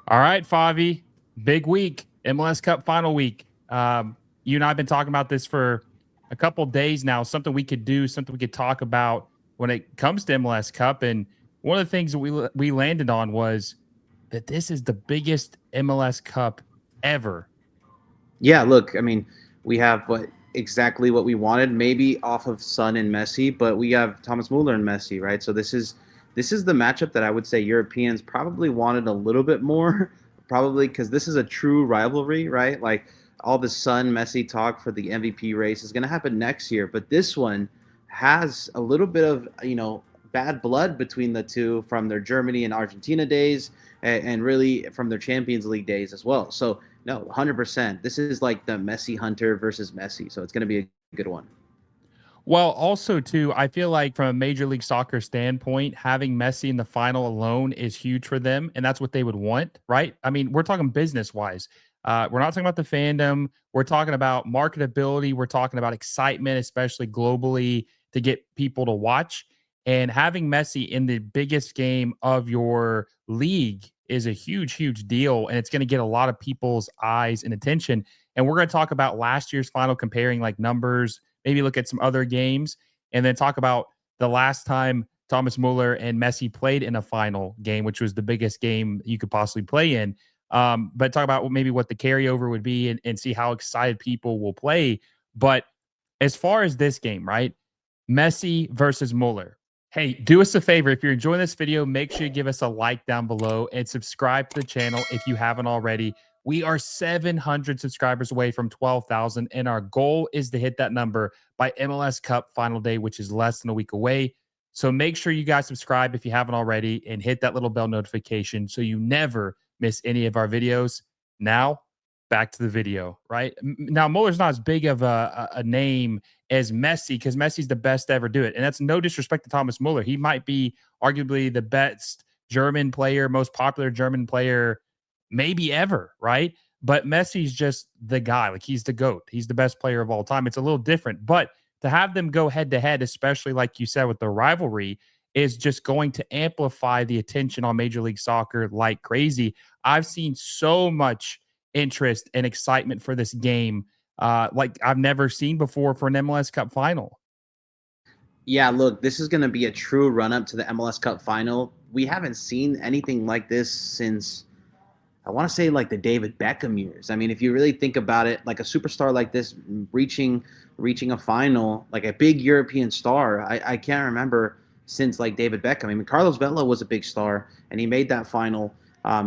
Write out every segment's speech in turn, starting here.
All right, Favi, big week, MLS Cup Final week. You and I have been talking about this for a couple days now. Something we could do, something we could talk about when it comes to MLS Cup. And one of the things that we landed on was that this is the biggest MLS Cup ever. Yeah, look, I mean, we have exactly what we wanted, maybe off of Son and Messi, but we have Thomas Müller and Messi, right? So this is the matchup that I would say Europeans probably wanted a little bit more, probably because this is a true rivalry, right? Like all the Son Messi talk for the MVP race is going to happen next year, but this one has a little bit of bad blood between the two from their Germany and Argentina days, and really from their Champions League days as well. So no, 100%. This is like the Messi Hunter versus Messi, so it's going to be a good one. Well, also too, I feel like from a Major League Soccer standpoint, having Messi in the final alone is huge for them, and that's what they would want, right? I mean, we're talking business wise. We're not talking about the fandom. We're talking about marketability. We're talking about excitement, especially globally, to get people to watch. And having Messi in the biggest game of your league is a huge, huge deal, and it's going to get a lot of people's eyes and attention. And we're going to talk about last year's final, comparing like numbers, maybe look at some other games, and then talk about the last time Thomas Muller and Messi played in a final game, which was the biggest game you could possibly play in. But talk about maybe what the carryover would be, and see how excited people will play. But as far as this game, right? Messi versus Muller. Hey, do us a favor. If you're enjoying this video, make sure you give us a like down below and subscribe to the channel if you haven't already. We are 700 subscribers away from 12,000, and our goal is to hit that number by MLS Cup Final Day, which is less than a week away. So make sure you guys subscribe if you haven't already and hit that little bell notification so you never miss any of our videos. Now, back to the video, right? Now, Muller's not as big of a name as Messi because Messi's the best to ever do it. And that's no disrespect to Thomas Muller. He might be arguably the best German player, most popular German player maybe ever, right? But Messi's just the guy. Like he's the GOAT. He's the best player of all time. It's a little different. But to have them go head to head, especially like you said with the rivalry, is just going to amplify the attention on Major League Soccer like crazy. I've seen so much interest and excitement for this game like I've never seen before for an MLS Cup final. Yeah, look, this is going to be a true run up to the MLS Cup final. We haven't seen anything like this since I want to say like the David Beckham years. I mean, if you really think about it, like a superstar like this reaching a final, like a big European star, I can't remember since like David Beckham. I mean, Carlos Vela was a big star and he made that final.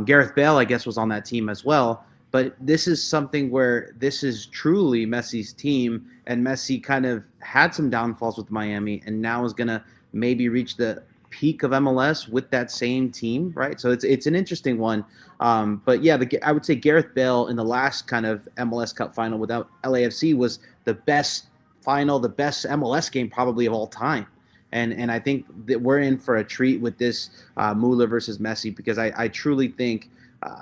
Gareth Bale, I guess, was on that team as well. But this is something where this is truly Messi's team, and Messi kind of had some downfalls with Miami, and now is gonna maybe reach the peak of MLS with that same team, right? So it's an interesting one. But yeah, I would say Gareth Bale in the last kind of MLS Cup final without LAFC was the best final, the best MLS game probably of all time. And I think that we're in for a treat with this Muller versus Messi because I truly think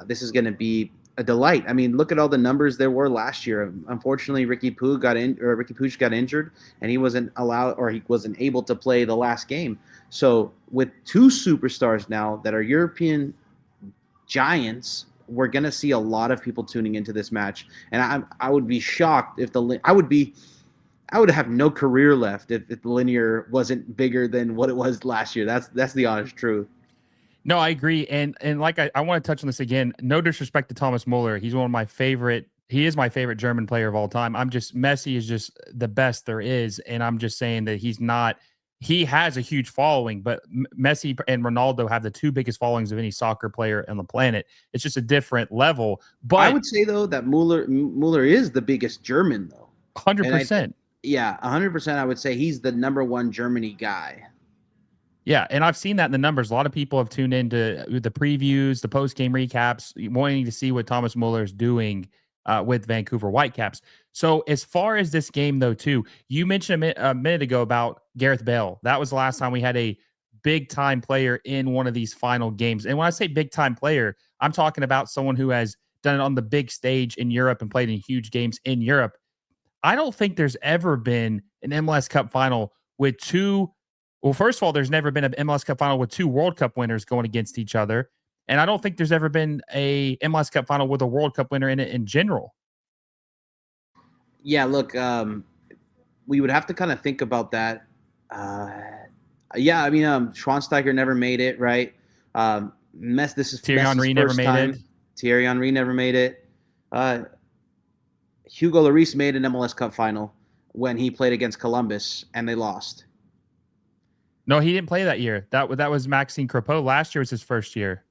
this is going to be a delight. I mean, look at all the numbers there were last year. Unfortunately, Ricky Puig got injured, and he wasn't allowed or he wasn't able to play the last game. So with two superstars now that are European giants, we're gonna see a lot of people tuning into this match, and I would be shocked if I would have no career left if the linear wasn't bigger than what it was last year. That's the honest truth. No, I agree. And like I want to touch on this again. No disrespect to Thomas Muller. He's one of my favorite. He is my favorite German player of all time. I'm just Messi is just the best there is. And I'm just saying that he's not, he has a huge following, but Messi and Ronaldo have the two biggest followings of any soccer player on the planet. It's just a different level. I But would say though that Muller is the biggest German though, and I 100%. yeah, 100%. I would say he's the number one Germany guy. Yeah, and I've seen that in the numbers. A lot of people have tuned into the previews, the post game recaps, wanting to see what Thomas Muller is doing with Vancouver Whitecaps. So, as far as this game, though, too, you mentioned a minute ago about Gareth Bale. That was the last time we had a big time player in one of these final games. And when I say big time player, I'm talking about someone who has done it on the big stage in Europe and played in huge games in Europe. I don't think there's ever been an MLS Cup final with two. Well, first of all, there's never been an MLS Cup final with two World Cup winners going against each other. And I don't think there's ever been a MLS Cup final with a World Cup winner in it in general. Yeah, look, we would have to kind of think about that. Uh, yeah, I mean, Schweinsteiger never made it, right? This is Thierry Messi's Henry never first made it. time. Thierry Henry never made it. Uh, Hugo Lloris made an MLS Cup final when he played against Columbus, and they lost. No, he didn't play that year. That was Maxime Crepeau. Last year was his first year.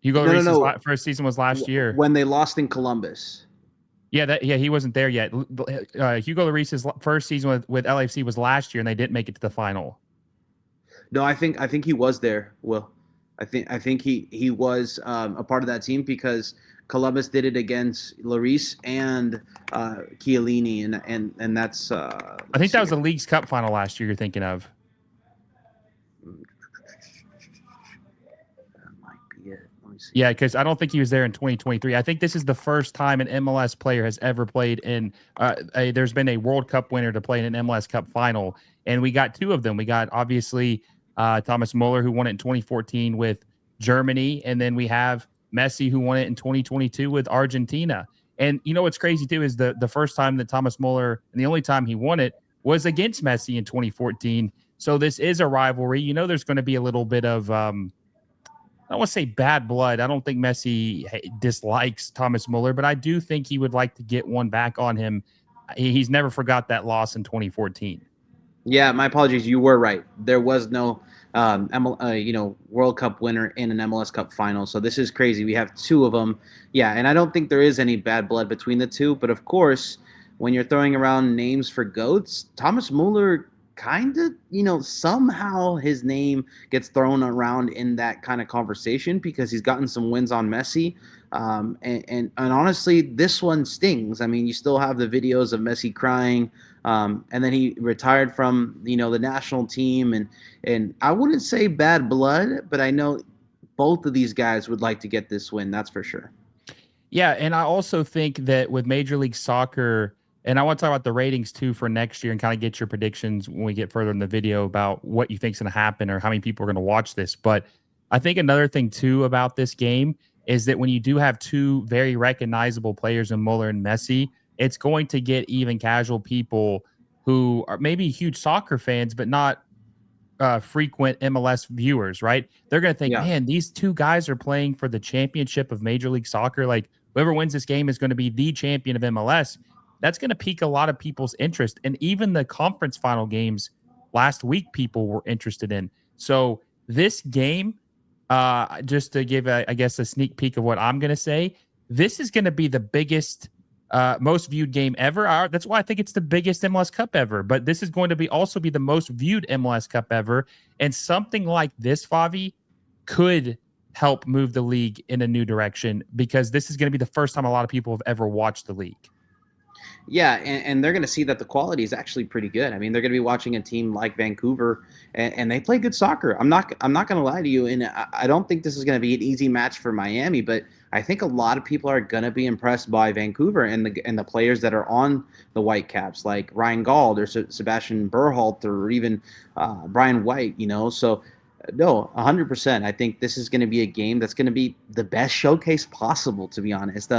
Hugo No, no, Lloris's no. first season was last year. When they lost in Columbus. Yeah, he wasn't there yet. Hugo Lloris's first season with LAFC was last year, and they didn't make it to the final. No, I think he was there. Will, I think he was a part of that team because Columbus did it against Lloris and Chiellini, and that's I let's think that see was the here. League's Cup final last year you're thinking of. That might be it. Let me see. Yeah, because I don't think he was there in 2023. I think this is the first time an MLS player has ever played in. There's been a World Cup winner to play in an MLS Cup final, and we got two of them. We got obviously Thomas Müller, who won it in 2014 with Germany, and then we have Messi, who won it in 2022 with Argentina. And you know what's crazy too is the first time that Thomas Müller and the only time he won it was against Messi in 2014. So this is a rivalry. You know, there's going to be a little bit of I don't want to say bad blood. I don't think Messi dislikes Thomas Muller, but I do think he would like to get one back on him. He's never forgot that loss in 2014. Yeah, my apologies. You were right. There was no, World Cup winner in an MLS Cup final. So this is crazy. We have two of them. Yeah, and I don't think there is any bad blood between the two. But of course, when you're throwing around names for goats, Thomas Muller kind of, somehow his name gets thrown around in that kind of conversation because he's gotten some wins on Messi. And honestly, this one stings. I mean, you still have the videos of Messi crying. And then he retired from the national team, and I wouldn't say bad blood, but I know both of these guys would like to get this win. That's for sure. Yeah, and I also think that with Major League Soccer, and I want to talk about the ratings too for next year and kind of get your predictions when we get further in the video about what you think is going to happen or how many people are going to watch this. But I think another thing too about this game is that when you do have two very recognizable players in Muller and Messi, it's going to get even casual people who are maybe huge soccer fans, but not frequent MLS viewers, right? They're going to think, Yeah. man, these two guys are playing for the championship of Major League Soccer. Like whoever wins this game is going to be the champion of MLS. That's going to pique a lot of people's interest. And even the conference final games last week, people were interested in. So this game, just to give, I guess, a sneak peek of what I'm going to say, this is going to be the biggest most viewed game ever. That's why I think it's the biggest MLS Cup ever. But this is going to be also be the most viewed MLS Cup ever. And something like this, Favi, could help move the league in a new direction because this is going to be the first time a lot of people have ever watched the league. Yeah, and they're going to see that the quality is actually pretty good. I mean, they're going to be watching a team like Vancouver, and they play good soccer. I'm not going to lie to you, and I don't think this is going to be an easy match for Miami, but I think a lot of people are going to be impressed by Vancouver and the players that are on the Whitecaps, like Ryan Gauld or Sebastian Berhalter or even Brian White. So no, 100%. I think this is going to be a game that's going to be the best showcase possible. To be honest,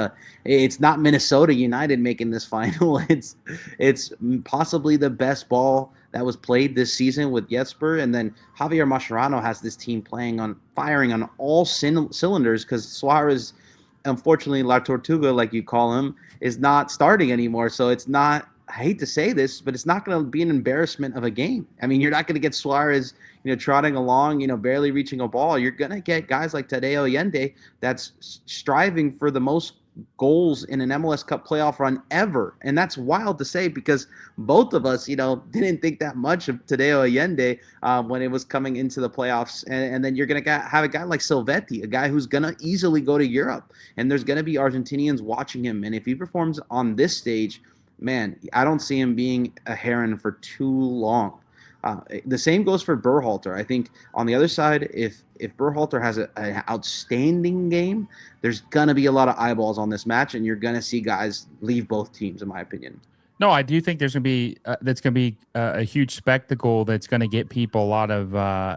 it's not Minnesota United making this final. It's possibly the best ball that was played this season with Jesper, and then Javier Mascherano has this team firing on all cylinders because Suarez, unfortunately, La Tortuga, like you call him, is not starting anymore. So it's not. I hate to say this, but it's not going to be an embarrassment of a game. I mean, you're not going to get Suarez, trotting along, barely reaching a ball. You're going to get guys like Tadeo Allende that's striving for the most goals in an MLS Cup playoff run ever. And that's wild to say because both of us, didn't think that much of Tadeo Allende when it was coming into the playoffs. And then you're going to have a guy like Silvetti, a guy who's going to easily go to Europe. And there's going to be Argentinians watching him. And if he performs on this stage, man, I don't see him being a Heron for too long. The same goes for Berhalter. I think on the other side, if Berhalter has an outstanding game, there's gonna be a lot of eyeballs on this match, and you're gonna see guys leave both teams, in my opinion. No, I do think there's gonna be that's gonna be a huge spectacle that's gonna get people a lot of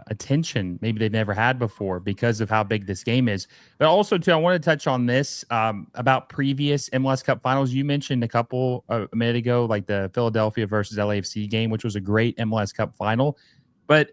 attention maybe they've never had before because of how big this game is. But also, too, I want to touch on this about previous MLS Cup finals. You mentioned a couple a minute ago, like the Philadelphia versus LAFC game, which was a great MLS Cup final. But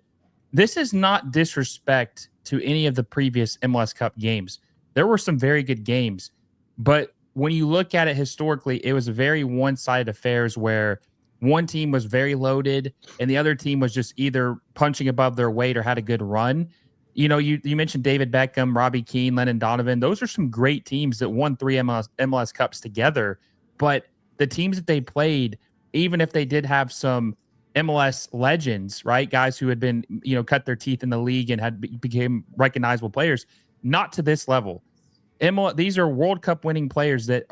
this is not disrespect to any of the previous MLS Cup games. There were some very good games, but when you look at it historically, it was a very one-sided affairs where one team was very loaded and the other team was just either punching above their weight or had a good run. You know, you mentioned David Beckham, Robbie Keane, Lennon Donovan. Those are some great teams that won three MLS Cups together. But the teams that they played, even if they did have some MLS legends, right? Guys who had been, cut their teeth in the league and became recognizable players, not to this level. These are World Cup winning players that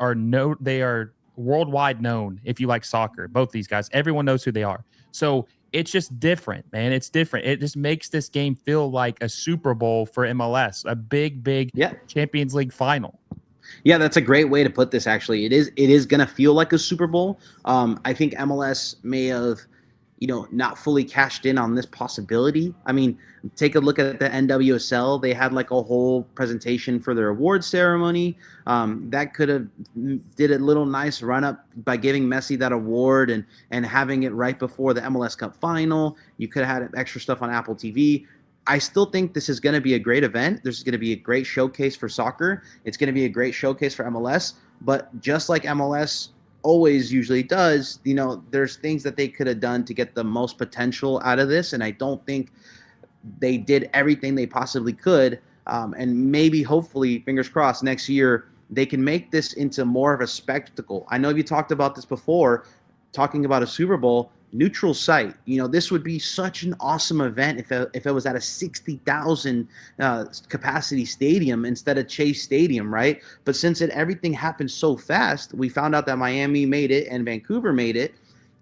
they are worldwide known. If you like soccer, both these guys, everyone knows who they are. So it's just different, man. It's different. It just makes this game feel like a Super Bowl for MLS, a big Yeah. Champions League final. Yeah, that's a great way to put this. Actually, it is going to feel like a Super Bowl. I think MLS may have, not fully cashed in on this possibility. I mean, take a look at the NWSL. They had like a whole presentation for their award ceremony. That could have did a little nice run up by giving Messi that award and having it right before the MLS Cup final. You could have had extra stuff on Apple TV. I still think this is going to be a great event. This is going to be a great showcase for soccer. It's going to be a great showcase for MLS. But just like MLS always usually does, there's things that they could have done to get the most potential out of this. And I don't think they did everything they possibly could. And maybe, hopefully, fingers crossed, next year they can make this into more of a spectacle. I know you talked about this before, talking about a Super Bowl. Neutral site. This would be such an awesome event if it was at a 60,000 capacity stadium instead of Chase Stadium, right? But since everything happened so fast, we found out that Miami made it and Vancouver made it.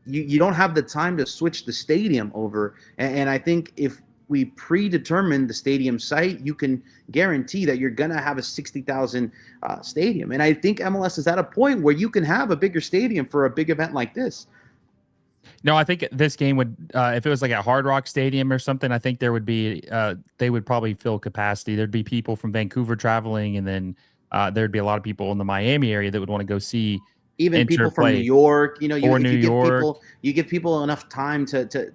You don't have the time to switch the stadium over. And I think if we predetermine the stadium site, you can guarantee that you're going to have a 60,000 stadium. And I think MLS is at a point where you can have a bigger stadium for a big event like this. No, I think this game would, if it was like at Hard Rock Stadium or something, I think there would be, they would probably fill capacity. There'd be people from Vancouver traveling, and then there'd be a lot of people in the Miami area that would want to go see Even people Inter from New play, York, or if New you give York. people enough time to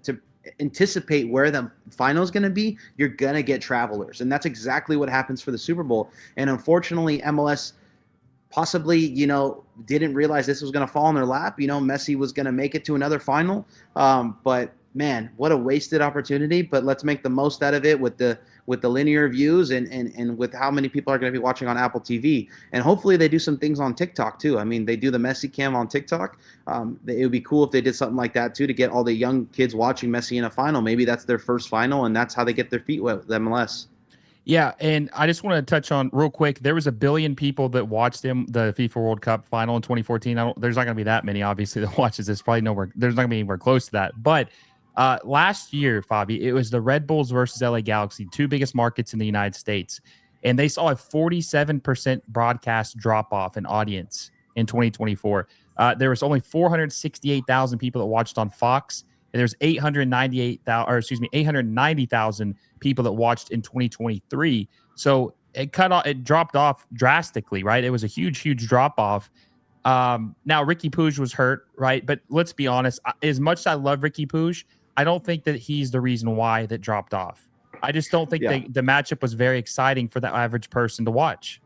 anticipate where the final is going to be, you're going to get travelers. And that's exactly what happens for the Super Bowl. And unfortunately, MLS possibly, didn't realize this was going to fall in their lap. Messi was going to make it to another final. But man, what a wasted opportunity. But let's make the most out of it with the linear views and with how many people are going to be watching on Apple TV. And hopefully they do some things on TikTok too. I mean, they do the Messi cam on TikTok. It would be cool if they did something like that too, to get all the young kids watching Messi in a final. Maybe that's their first final, and that's how they get their feet wet with MLS. Yeah, and I just want to touch on real quick. There was 1 billion people that watched the FIFA World Cup final in 2014. There's not going to be that many, obviously, that watches this. Probably nowhere. There's not going to be anywhere close to that. But last year, Fabi, it was the Red Bulls versus LA Galaxy, two biggest markets in the United States, and they saw a 47% broadcast drop off in audience in 2024. There was only 468,000 people that watched on Fox. And there's 890,000 people that watched in 2023. So it dropped off drastically, right? It was a huge drop off. Now Ricky Puig was hurt, right? But let's be honest, as much as I love Ricky Puig, I don't think that he's the reason why that dropped off. I just don't think Yeah. the matchup was very exciting for the average person to watch.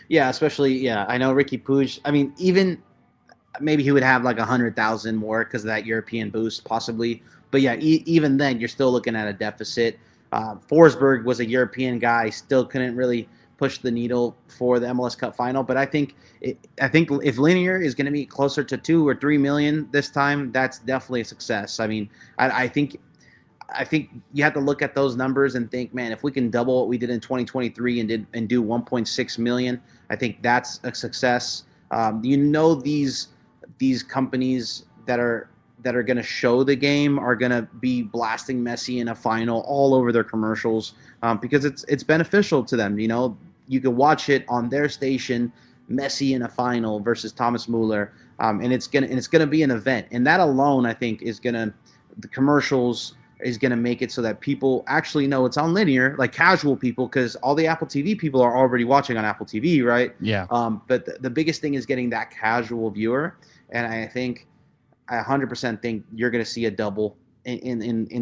Yeah, especially, yeah, I know Ricky Puig. I mean, even maybe he would have like 100,000 more because of that European boost, possibly. But yeah, even then, you're still looking at a deficit. Forsberg was a European guy, still couldn't really push the needle for the MLS Cup final. But I think if linear is going to be closer to 2 or 3 million this time, that's definitely a success. I mean, I think you have to look at those numbers and think, man, if we can double what we did in 2023 and do 1.6 million, I think that's a success. These companies that are going to show the game are going to be blasting Messi in a final all over their commercials, because it's beneficial to them. You can watch it on their station Messi in a final versus Thomas Müller, and it's gonna be an event, and that alone I think is gonna the commercials is gonna make it so that people actually know it's on linear, like casual people, because all the Apple TV people are already watching on Apple TV, right? Yeah. But the biggest thing is getting that casual viewer, and I 100% think you're gonna see a double in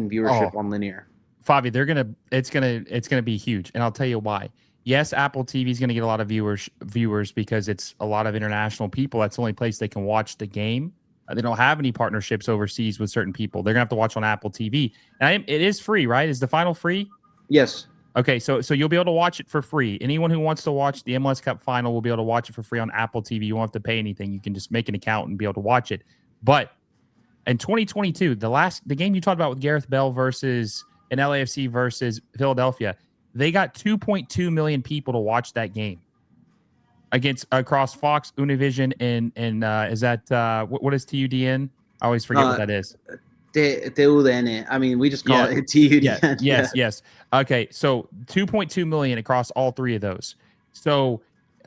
viewership Oh, on linear. Fabi, it's gonna be huge, and I'll tell you why. Yes, Apple TV is gonna get a lot of viewers because it's a lot of international people. That's the only place they can watch the game. They don't have any partnerships overseas with certain people. They're gonna have to watch on Apple TV, and it is free, right? Is the final free? Yes. Okay, so you'll be able to watch it for free. Anyone who wants to watch the MLS Cup Final will be able to watch it for free on Apple TV. You won't have to pay anything. You can just make an account and be able to watch it. But in 2022, the game you talked about with Gareth Bale versus an LAFC versus Philadelphia, they got 2.2 million people to watch that game against across Fox, Univision, and is that what is TUDN? I always forget what Uh, that is. TUDN. I mean, we just call Yeah, it yeah, TUDN. Yeah. yes. Okay, so 2.2 million across all three of those. So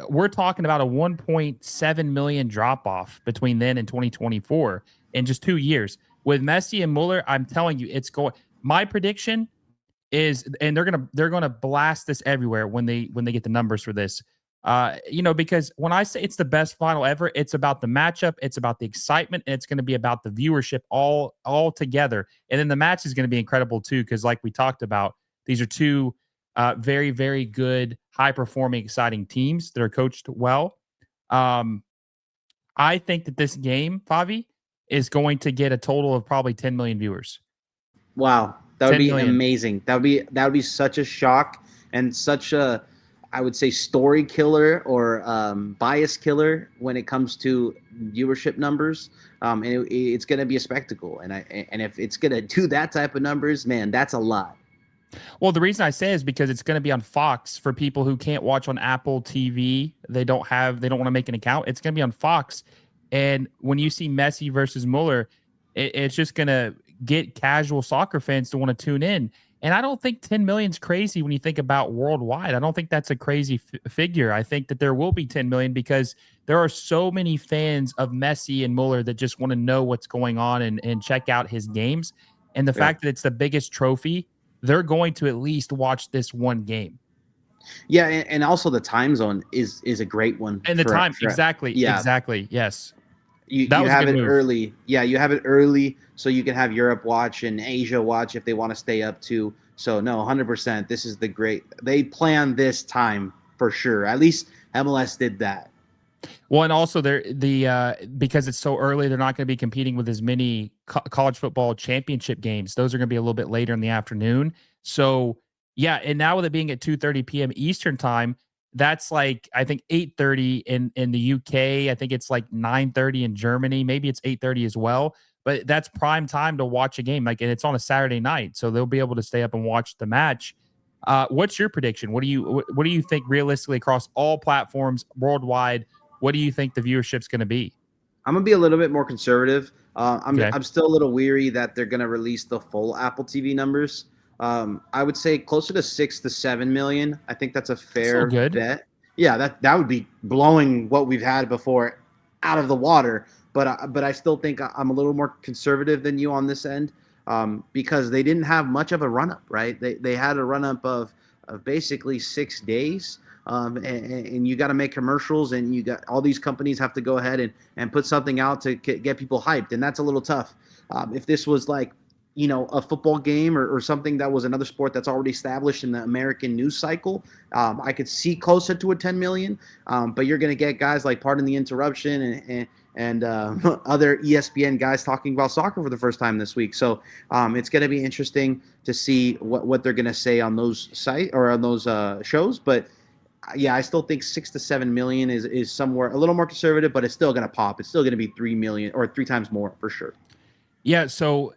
we're talking about a 1.7 million drop off between then and 2024 in just 2 years. With Messi and Muller, I'm telling you, it's going. My prediction is, and they're gonna blast this everywhere when they get the numbers for this. Because when I say it's the best final ever, it's about the matchup, it's about the excitement, and it's going to be about the viewership all together. And then the match is going to be incredible too, because like we talked about, these are two very very good, high performing, exciting teams that are coached well. Um, I think that this game, Favi, is going to get a total of probably 10 million viewers. Wow, that would 10 be million. amazing. That would be such a shock and such a, I would say, story killer or bias killer when it comes to viewership numbers. And it's going to be a spectacle. And if it's going to do that type of numbers, man, that's a lot. Well, the reason I say is because it's going to be on Fox for people who can't watch on Apple TV. They don't want to make an account. It's going to be on Fox. And when you see Messi versus Muller, it's just going to get casual soccer fans to want to tune in. And I don't think 10 million is crazy when you think about worldwide. I don't think that's a crazy figure. I think that there will be 10 million because there are so many fans of Messi and Muller that just want to know what's going on and check out his games. And the Yeah. fact that it's the biggest trophy, they're going to at least watch this one game. Yeah, and also the time zone is a great one And the time, for yeah. exactly. Yes. you That you was a have good it move. early. Yeah, you have it early so you can have Europe watch and Asia watch if they want to stay up to. So no, 100%. This is the great. They planned this time for sure. At least MLS did that. Well, and also because it's so early, they're not going to be competing with as many college football championship games. Those are going to be a little bit later in the afternoon. So yeah, and now with it being at 2:30 p.m. Eastern time, that's like I think 8:30 in the UK. I think it's like 9:30 in Germany. Maybe it's 8:30 as well. But that's prime time to watch a game. Like, and it's on a Saturday night, so they'll be able to stay up and watch the match. What's your prediction? What do you think realistically across all platforms worldwide? What do you think the viewership's going to be? I'm gonna be a little bit more conservative. Okay. I'm still a little weary that they're gonna release the full Apple TV numbers. I would say closer to 6 to 7 million. I think that's a That's still fair good. bet. Yeah, that would be blowing what we've had before out of the water. But I still think I'm a little more conservative than you on this end, because they didn't have much of a run up, right? They had a run up of basically 6 days. And you got to make commercials, and you got all these companies have to go ahead and put something out to get people hyped, and that's a little tough. If this was like, a football game or something that was another sport that's already established in the American news cycle, I could see closer to a 10 million. But you're going to get guys like Pardon the Interruption and other ESPN guys talking about soccer for the first time this week. So it's going to be interesting to see what they're going to say on those site or on those shows. But yeah, I still think 6 to 7 million is somewhere a little more conservative, but it's still going to pop. It's still going to be 3 million or three times more for sure. Yeah. So,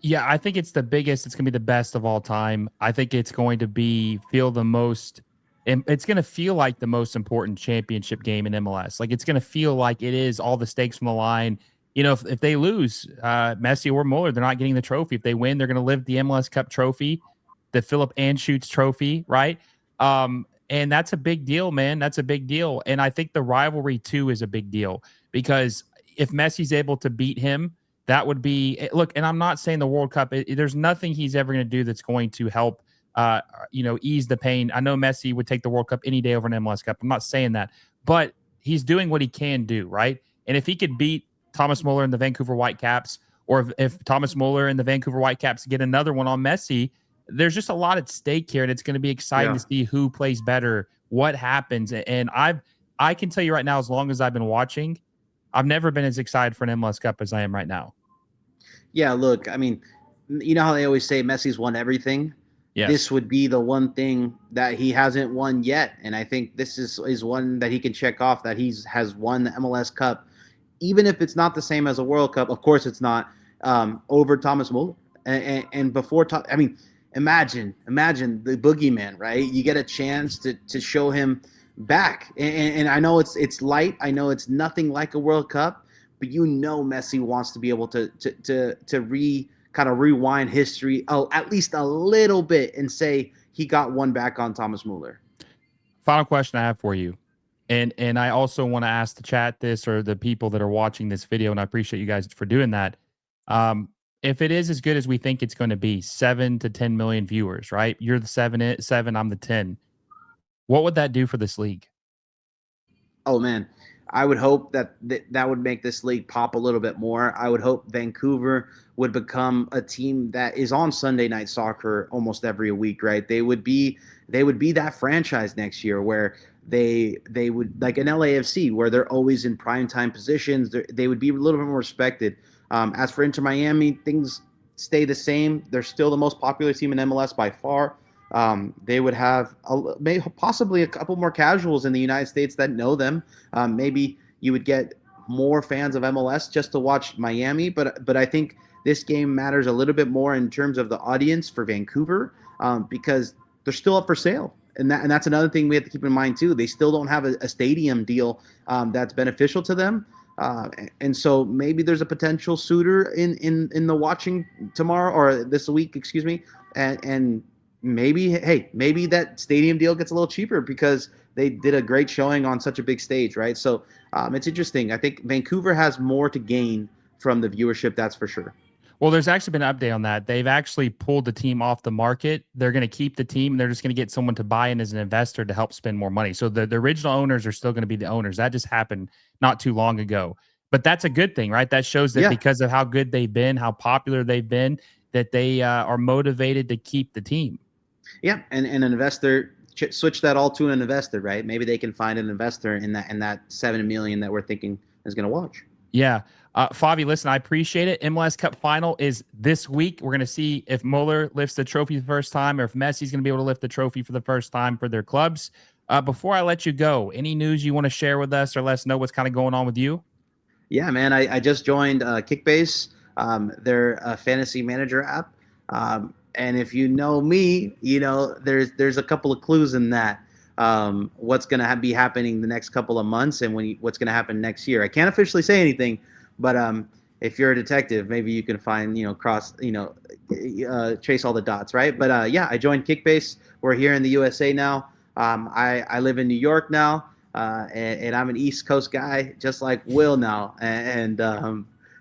yeah, I think it's the biggest. It's going to be the best of all time. I think it's going to feel the most, and it's going to feel like the most important championship game in MLS. Like it's going to feel like it is all the stakes from the line. If they lose, Messi or Muller, they're not getting the trophy. If they win, they're going to live the MLS Cup trophy, the Philip Anschutz trophy, right? And that's a big deal, man. That's a big deal. And I think the rivalry too is a big deal because if Messi's able to beat him, that would be look. And I'm not saying the World Cup. There's nothing he's ever going to do that's going to help, ease the pain. I know Messi would take the World Cup any day over an MLS Cup. I'm not saying that, but he's doing what he can do, right? And if he could beat Thomas Müller and the Vancouver Whitecaps, or if Thomas Müller and the Vancouver Whitecaps get another one on Messi, there's just a lot at stake here, and it's going to be exciting Yeah. to see who plays better, what happens. And I can tell you right now, as long as I've been watching, I've never been as excited for an MLS Cup as I am right now. Yeah, look, I mean, you know how they always say Messi's won everything? Yes. This would be the one thing that he hasn't won yet. And I think this is one that he can check off, that he's has won the MLS Cup, even if it's not the same as a World Cup. Of course, it's not, over Thomas Muller. And before, I mean, imagine the boogeyman, right? You get a chance to show him back. And I know it's light. I know it's nothing like a World Cup, but Messi wants to be able to kind of rewind history, at least a little bit, and say he got one back on Thomas Müller. Final question I have for you. And I also want to ask the chat this, or the people that are watching this video, and I appreciate you guys for doing that. Um, if it is as good as we think it's going to be, 7 to 10 million viewers, right? You're the seven, I'm the 10. What would that do for this league? Oh man, I would hope that would make this league pop a little bit more. I would hope Vancouver would become a team that is on Sunday Night Soccer almost every week, right? They would be that franchise next year where they would, like an LAFC, where they're always in primetime positions. They would be a little bit more respected. As for Inter Miami, things stay the same. They're still the most popular team in MLS by far. They would have possibly a couple more casuals in the United States that know them. Maybe you would get more fans of MLS just to watch Miami, but I think this game matters a little bit more in terms of the audience for Vancouver, because they're still up for sale. And that's another thing we have to keep in mind too. They still don't have a stadium deal that's beneficial to them. And so maybe there's a potential suitor in the watching tomorrow, or this week, excuse me, and maybe that stadium deal gets a little cheaper because they did a great showing on such a big stage, right? So it's interesting. I think Vancouver has more to gain from the viewership, that's for sure. Well, there's actually been an update on that. They've actually pulled the team off the market. They're going to keep the team, and they're just going to get someone to buy in as an investor to help spend more money. So the original owners are still going to be the owners. That just happened not too long ago. But that's a good thing, right? That shows that Yeah, because of how good they've been, how popular they've been, that they are motivated to keep the team. yeah, and an investor, switch that all to an investor, right? Maybe they can find an investor in that 7 million that we're thinking is going to watch. Yeah. Favi, listen, I appreciate it. MLS Cup Final is this week. We're going to see if Muller lifts the trophy the first time, or if Messi's going to be able to lift the trophy for the first time for their clubs. Before I let you go, any news you want to share with us, or let us know what's kind of going on with you? Yeah, man, I just joined Kickbase. They're a fantasy manager app. And if you know me, there's a couple of clues in that. What's going to be happening the next couple of months, and what's going to happen next year. I can't officially say anything, but if you're a detective, maybe you can find, trace all the dots, right? But yeah, I joined Kickbase. We're here in the USA now. I live in New York now. And I'm an East Coast guy, just like Will now. And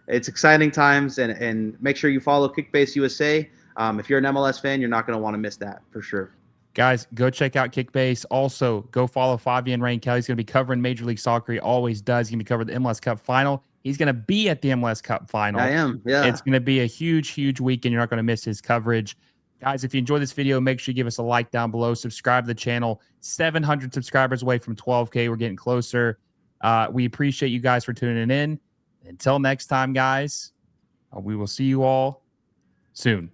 it's exciting times. And make sure you follow Kickbase USA. If you're an MLS fan, you're not going to want to miss that for sure. Guys, go check out Kickbase. Also, go follow Fabian Rain Kelly. He's going to be covering Major League Soccer. He always does. He's going to be covering the MLS Cup Final. He's going to be at the MLS Cup Final. I am, yeah. It's going to be a huge, huge weekend. You're not going to miss his coverage. Guys, if you enjoyed this video, make sure you give us a like down below. Subscribe to the channel. 700 subscribers away from 12K. We're getting closer. We appreciate you guys for tuning in. Until next time, guys, we will see you all soon.